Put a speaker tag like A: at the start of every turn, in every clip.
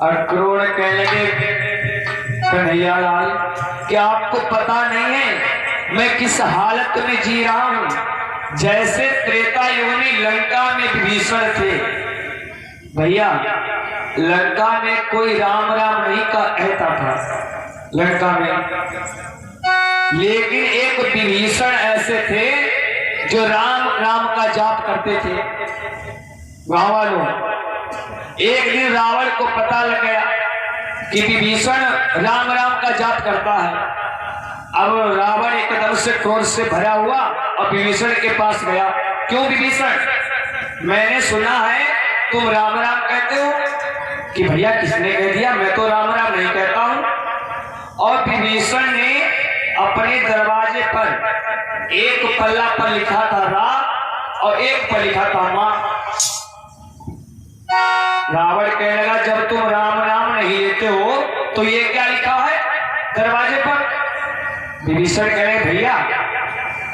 A: अक्रूर कहने लगे कन्हैया लाल, क्या आपको पता नहीं है मैं किस हालत में जी रहा हूं? जैसे त्रेता युग में लंका में विभीषण थे। भैया लंका में कोई राम राम नहीं कहता था लंका में, लेकिन एक विभीषण ऐसे थे जो राम राम का जाप करते थे। गाँव वालों, एक दिन रावण को पता लग गया कि विभीषण राम राम का जाप करता है। अब रावण एकदम से क्रोध से भरा हुआ और विभीषण के पास गया। क्यों विभीषण, मैंने सुना है तुम राम राम कहते हो। कि भैया किसने कह दिया, मैं तो राम राम नहीं कहता हूं। और विभीषण ने अपने दरवाजे पर एक पल्ला पर लिखा था रा और एक पर लिखा था मां। रावण कहने लगा जब तुम राम राम नहीं लेते हो तो ये क्या लिखा है दरवाजे पर? विभीषण कह रहे भैया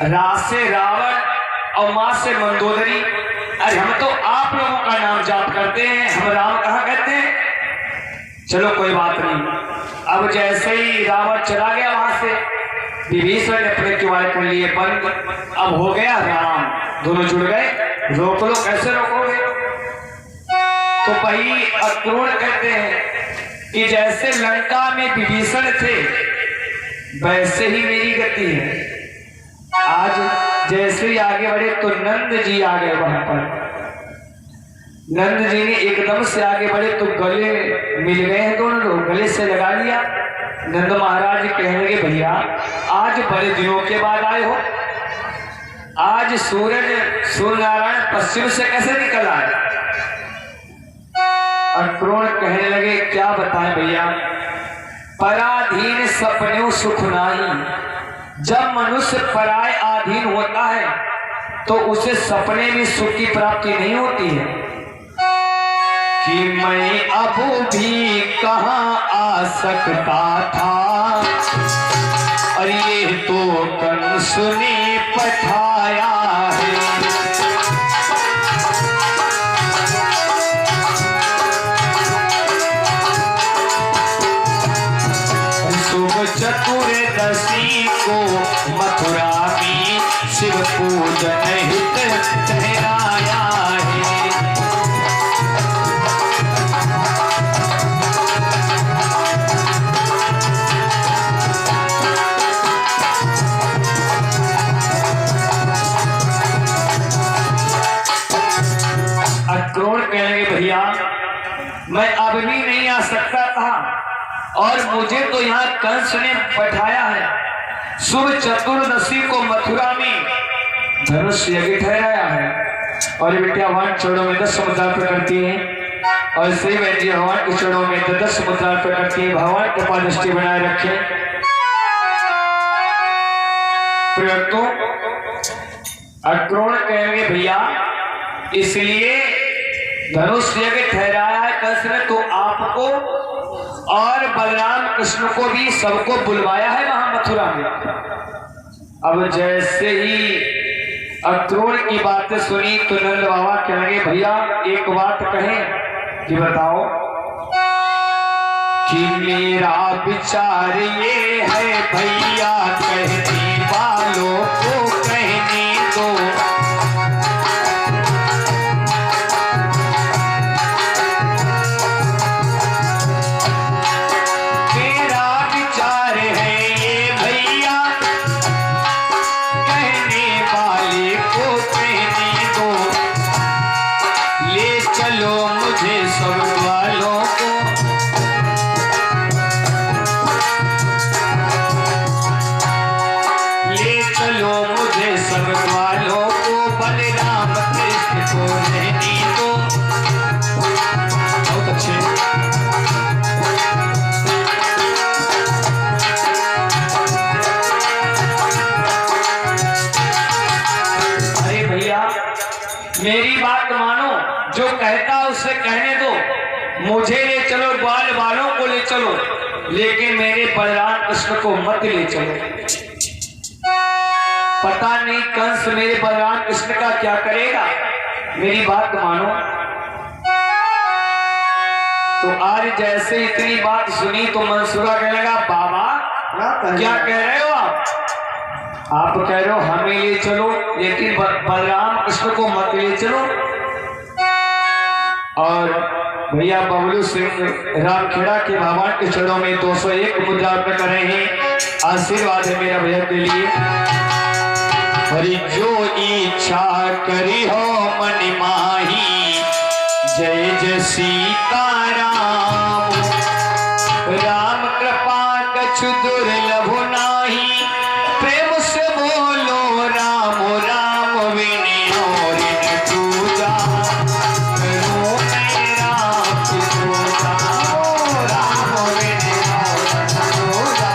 A: रा से रावण और मां से मंदोदरी, अरे हम तो आप लोगों का नाम जाप करते हैं, हम राम कहाँ कहते हैं। चलो कोई बात नहीं। अब जैसे ही रावण चला गया वहां से, विभीषण ने अपने किवाड़ कर लिए बंद। अब हो गया राम, दोनों जुड़ गए। रोक लो, कैसे रोकोगे? तो भाई अक्रूर कहते हैं कि जैसे लंका में विभीषण थे वैसे ही मेरी गति है। आज जैसे ही आगे बढ़े तो नंद जी आ गए वहां पर। नंद जी ने एकदम से आगे बढ़े तो गले मिल गए हैं दोनों लोग, गले से लगा लिया। नंद महाराज कहने लगे भैया आज बड़े दिनों के बाद आए हो, आज सूर्य नारायण पश्चिम से कैसे निकल आए? अक्रूर कहने लगे क्या बताएं भैया, पराधीन सपने सुख नाही। जब मनुष्य पराय अधीन होता है तो उसे सपने में सुख की प्राप्ति नहीं होती है। कि मैं अब भी कहां आ सकता था और ये तो कंस ने पठाया है। चतुर्दशी को मथुरा में शिव पूजन हित ठहराया है। अक्रूर कहेंगे भैया मैं अब भी नहीं आ सकता था और मुझे तो यहाँ कंस ने बैठाया है। शुभ चतुर्दशी को मथुरा में धनुष यज्ञ ठहराया है। और बेटिया भगवान चरणों में 10 मुद्रा करती है और श्री बेटी भगवान के चरणों में 10 मुद्रा करती है। भगवान कृपा दृष्टि बनाए रखे। प्रियतों अक्रूर कहेंगे भैया इसलिए धनुष यज्ञ ठहराया है कंस ने तो आपको और बलराम कृष्ण को भी सबको बुलवाया है वहां मथुरा में। अब जैसे ही अक्रूर की बातें सुनी तो नंद बाबा कहेंगे भैया एक बात कहें कि बताओ। कि मेरा विचार ये है भैया कहने वालों को कहने दो। मेरी बात मानो, जो कहता उसे कहने दो। मुझे ले चलो, बाल बालों को ले चलो, लेकिन मेरे बलराम कृष्ण को मत ले चलो। पता नहीं कंस मेरे बलराम कृष्ण का क्या करेगा। मेरी बात मानो। तो आज जैसे इतनी बात सुनी तो मंसूरा कहने लगा, बाबा क्या कह रहे हो आप कह रहे हो हमें ले चलो, लेकिन बलराम कृष्ण को मत ले चलो। और भैया बबलू सिंह रामखेड़ा के भगवान के चरणों में 201 मुद्रा अर्पण कर रहे हैं। आशीर्वाद है मेरा भैया के लिए। हरि जो इच्छा करी हो मन माही, जय जय सीताराम। राम कृपा कछु दुर्लभ नाही, प्रेम से बोलो राम राम विनय और पूजा करो मेरा पूजा, राम विनय पूजा।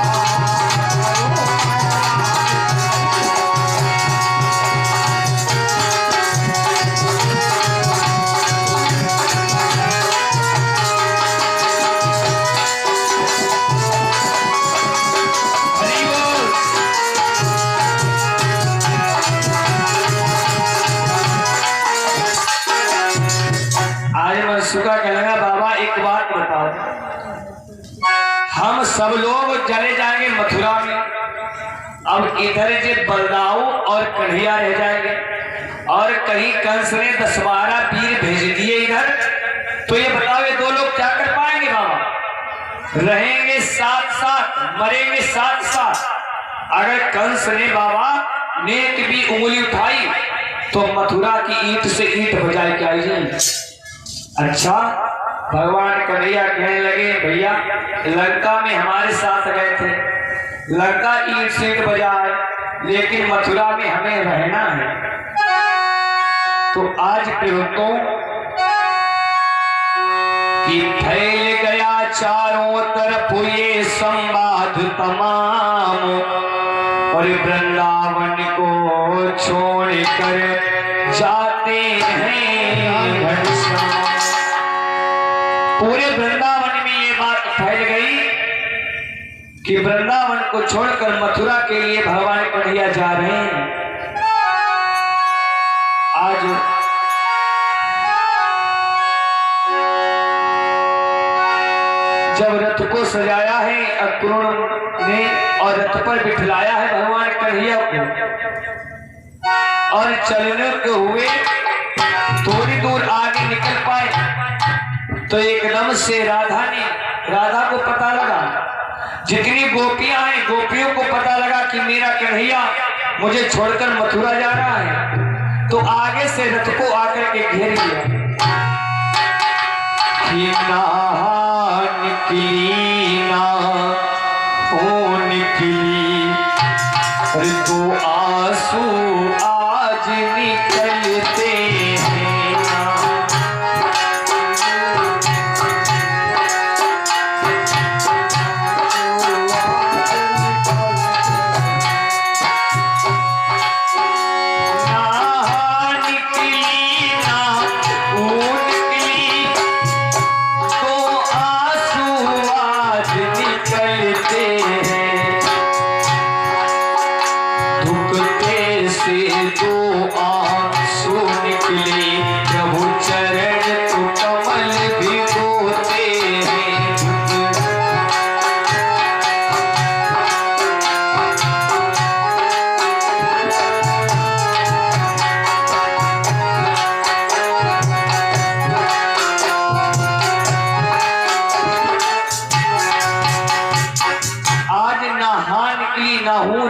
A: सुखा कहना, बाबा एक बात बताओ, हम सब लोग चले जाएंगे मथुरा में, अब इधर जे बलदाऊ और कन्हैया रह जाएंगे, और कहीं कंस ने 10-12 वीर भेज दिए इधर, तो ये बताओ ये 2 लोग क्या कर पाएंगे बाबा? रहेंगे साथ साथ, मरेंगे साथ साथ। अगर कंस ने बाबा नेक भी उंगली उठाई तो मथुरा की ईंट से ईंट बजाए क्या जाए। अच्छा, भगवान कन्हैया कहने लगे, भैया लंका में हमारे साथ गए थे, लंका ईंट से ईंट बजाए, लेकिन मथुरा में हमें रहना है। तो आज प्रवृत्तों कि फैल गया चारों तरफ ये संवाद तमाम, और वृंदावन को छोड़कर जाते हैं घनश्याम। पूरे वृंदावन में ये बात फैल गई कि वृंदावन को छोड़कर मथुरा के लिए भगवान कन्हैया जा रहे हैं। आज जब रथ को सजाया है अक्रूर ने और रथ पर बिठलाया है भगवान कन्हैया को, और चलने के हुए थोड़ी दूर आगे निकल पाए तो एकदम से राधा को पता लगा, जितनी गोपियां हैं गोपियों को पता लगा कि मेरा कन्हैया मुझे छोड़कर मथुरा जा रहा है, तो आगे से रथ को आकर के घेर लिया। निकली ना ओ निकली, अरे तो आंसू आज निकलते हैं ना।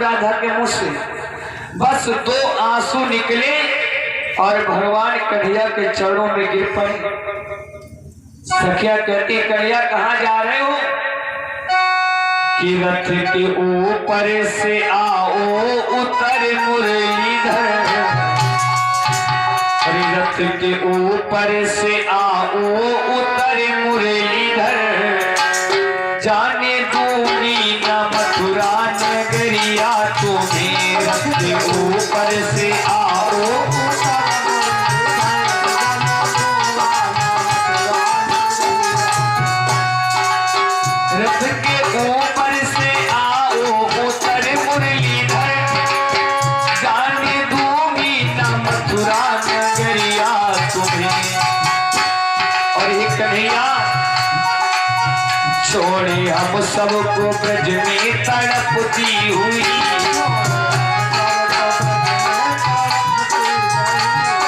A: राधा के मुंह से बस 2 आंसू निकले और भगवान कन्हैया के चरणों में गिर पड़े। सखिया कहती, कन्हैया कहाँ जा रहे हो? कि रथ के ऊपर से आओ उतर मुरलीधर, रथ के ऊपर से आओ उतर मुरलीधर, जाने दूंगी न मथुरा नगरिया तुम्हें। रथ के ऊपर से आओ, रथ के ऊपर से आओ उतर मुरलीधर, जाने दूंगी न मथुरा नगरिया तुम्हें। और ये कन्हैया हम सबको ब्रज में तड़पती हुई,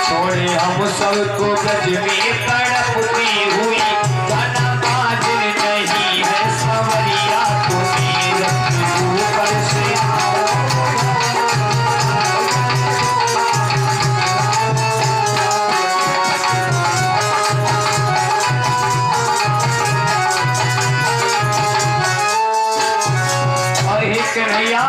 A: छोड़े हम सबको ब्रज में तड़पती हुई। गाना बाजिल नहीं है सवरिया तुम्हें ऊपर से कन्हैया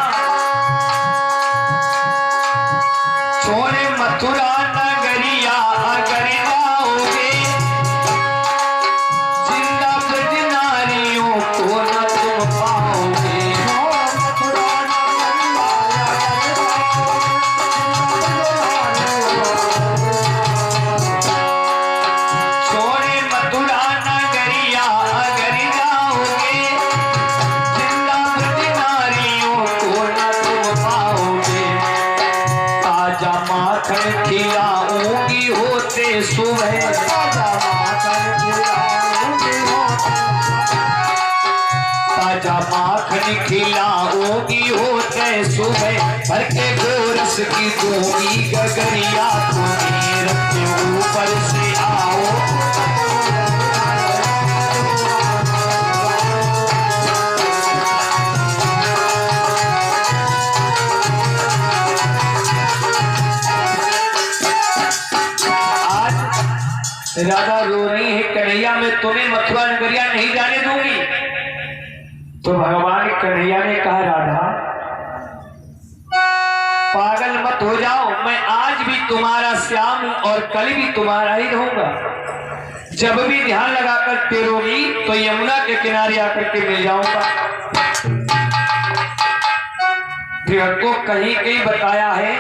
A: छोड़े मथुरा नगरिया अगर जाओगे, जिंदा ब्रज नारियों को न तुम पाओगे। छोड़े मथुरा नगरिया अगर जाओगे, जिंदा ब्रज नारियों को न तुम पाओगे। ताजा माखन खिलाऊंगी होते सुबह, ताजा माखन खिलाऊंगी होते सुबह। भर के गोरस की दूंगी गगरिया तुम्हें रथ के ऊपर से आओ। राधा रो रही है, कन्हैया मैं तुम्हें मथुरा नगरिया नहीं जाने दूंगी। तो भगवान कन्हैया ने कहा राधा पागल मत हो जाओ, मैं आज भी तुम्हारा श्याम हूं और कल भी तुम्हारा ही रहूंगा। जब भी ध्यान लगाकर तेरोगी तो यमुना के किनारे आकर के मिल जाऊंगा। को कहीं कहीं बताया है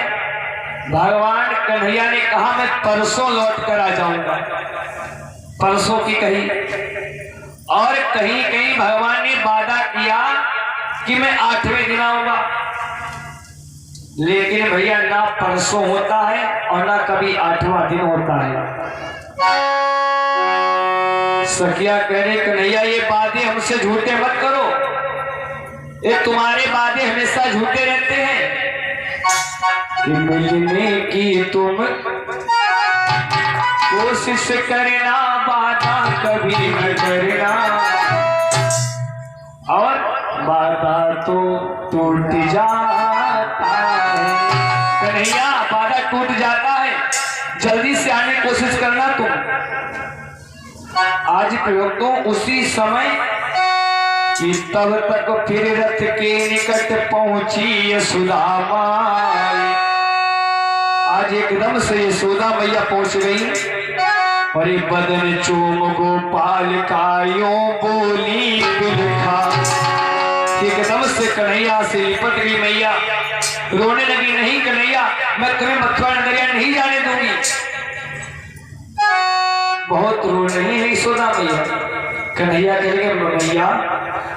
A: भगवान कन्हैया ने कहा मैं परसों लौट कर आ जाऊंगा, परसों की कही। और कहीं कहीं भगवान ने वादा किया कि मैं 8वें दिन आऊंगा। लेकिन भैया ना परसों होता है और ना कभी 8वां दिन होता है। सखिया कह रहे कन्हैया ये वादे हमसे झूठे मत करो, ये तुम्हारे वादे हमेशा झूठे रहते हैं। कि मिलने की तुम कोशिश करना, वादा कभी न करना, और वादा तो टूट जाता है। कन्हैया वादा टूट जाता है, जल्दी से आने की कोशिश करना तुम। आज प्रयोग तो उसी समय कि तब तक फिर रथ के निकट पहुंची यशोदा माई। आज एकदम से यशोदा मैया पहुंच गई और ये बदन चूम गोपाल का यूं बोली बिलखा। एकदम से कन्हैया से लिपट गई मैया, रोने लगी नहीं कन्हैया मैं तुम्हें मथुरा नगरिया नहीं जाने दूंगी। बहुत रो रही है यशोदा मैया। कन्हैया कहेंगे मैया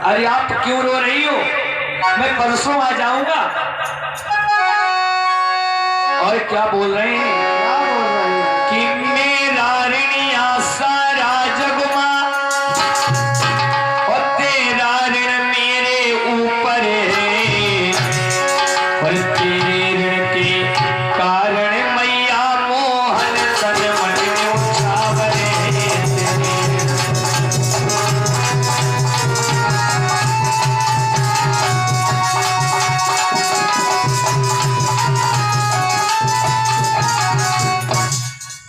A: अरे आप क्यों रो रही हो, मैं परसों आ जाऊंगा। और क्या बोल रहे हैं कि मेरा ऋणिया सारा जगमा और तेरा ऋण मेरे ऊपर है, और तेरे ऋण के कारण मैया मोहन तन मन में उछावर है।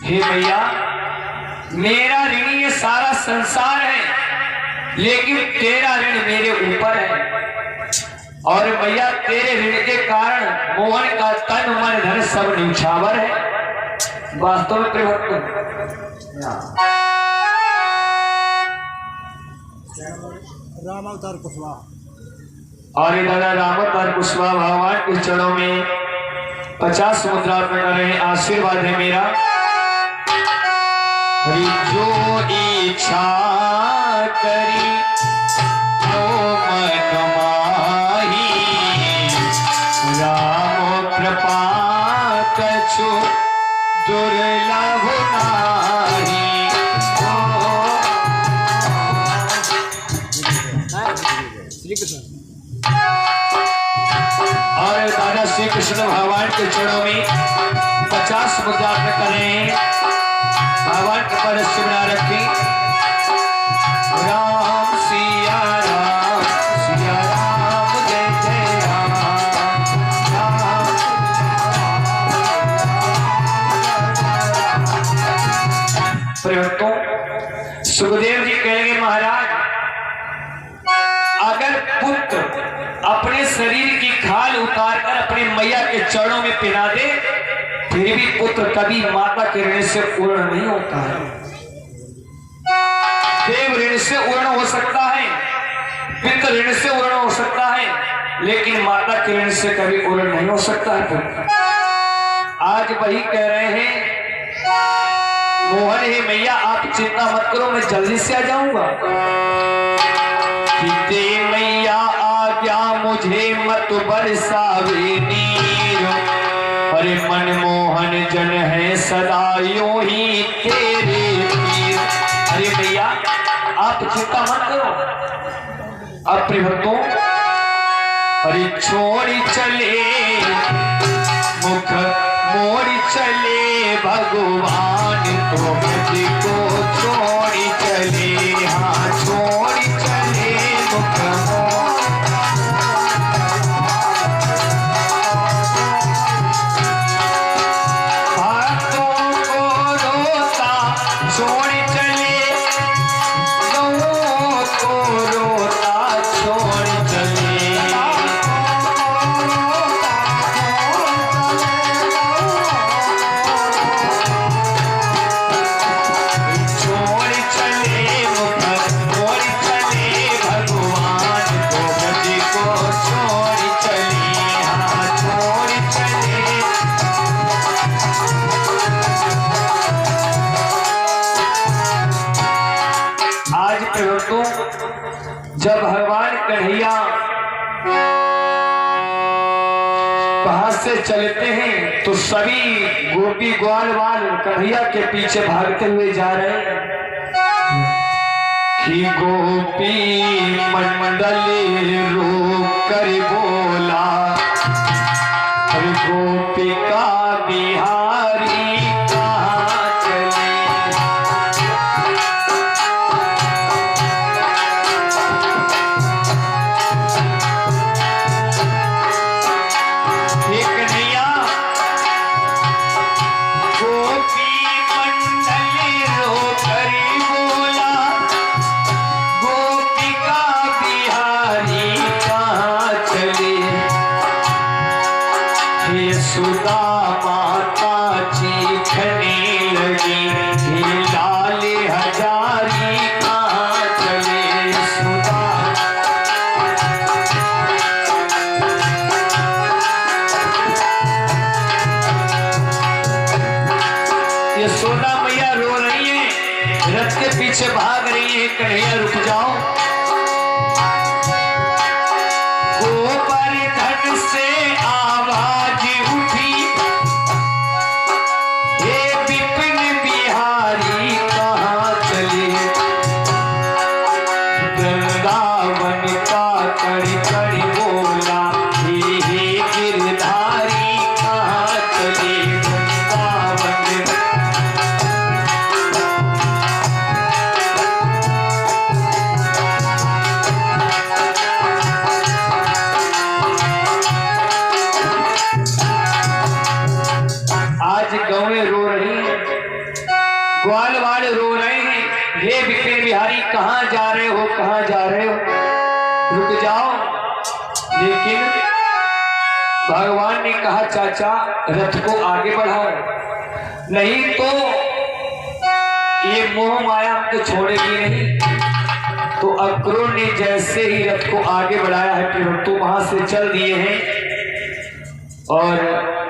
A: हे भैया मेरा ऋण ये सारा संसार है, लेकिन तेरा ऋण मेरे ऊपर है। और भैया तेरे ऋण के कारण मोहन का तन मन धन सब न्यौछावर है। वास्तव में
B: राम अवतार कुशवाहा,
A: और ये दादा राम अवतार कुशवाहा भगवान के चरणों में 50 मुद्रा अर्पण कर रहे हैं। आशीर्वाद है मेरा। जो इच्छा करी तो मन माही, राम कृपा कछु दुर्लभ नाही।
B: कृष्ण।
A: और दादा श्री कृष्ण भगवान के चरणों में 50 मुद्रा करें, भगवान के पर बना रखें। राम सिया राम जय जय राम, प्रयोक्तों सुखदेव जी कहेंगे महाराज, अगर पुत्र अपने शरीर की खाल उतारकर अपनी मैया के चरणों में पहना दे, फिर भी पुत्र कभी माता के ऋण से पूर्ण नहीं होता है। देव ऋण से पूर्ण हो सकता है, पितृ ऋण से पूर्ण हो सकता है, लेकिन माता के ऋण से कभी पूर्ण नहीं हो सकता है पुत्र। आज वही कह रहे हैं, मोहन हे मैया आप चिंता मत करो, मैं जल्दी से आ जाऊंगा। दे मैया आज्ञा मुझे मत बरसावे नीर, अरे मनमोहन जन है सदा यूं ही तेरे तीर। अरे मैया आप चिंता मत करो। अब प्रिय भक्तों, अरे छोड़ी चले मुख मोड़ी चले भगवान, तो मुझको छोड़ी चले, हाँ छोड़ी चले मुख हाथों को रोता छोड़ी चले, गौओं को रोता छोड़ी चले। जब भगवान कन्हैया वहां से चलते हैं तो सभी गोपी ग्वाल वाल कन्हैया के पीछे भागते हुए जा रहे हैं कि गोपी मंडल रोक कर बोला, अरे गोपिका बिहारी कहाँ चले। सुदा माता चीखने लगी, लाल हजारी कहाँ चले। सुदा ये सोदा मैया रो रही है, रथ के पीछे भाग रही है, कन्हैया रुक जाओ। गोवर्धन से आवाज उठी, हे विपिन बिहारी कहाँ चले। वृंदावन का कड़ी कड़ी बोला, हे गिरधारी कहाँ चले। वृंदावन गौएं रो रही हैं, ग्वाल वाल रो रहे हैं, हे विपिन बिहारी कहाँ जा रहे हो, कहाँ जा रहे हो, रुक जाओ। लेकिन भगवान ने कहा चाचा रथ को आगे बढ़ाओ, नहीं तो ये मोह माया हमको छोड़ेगी नहीं। तो अक्रूर ने जैसे ही रथ को आगे बढ़ाया है, फिर तो वहां से चल दिए हैं और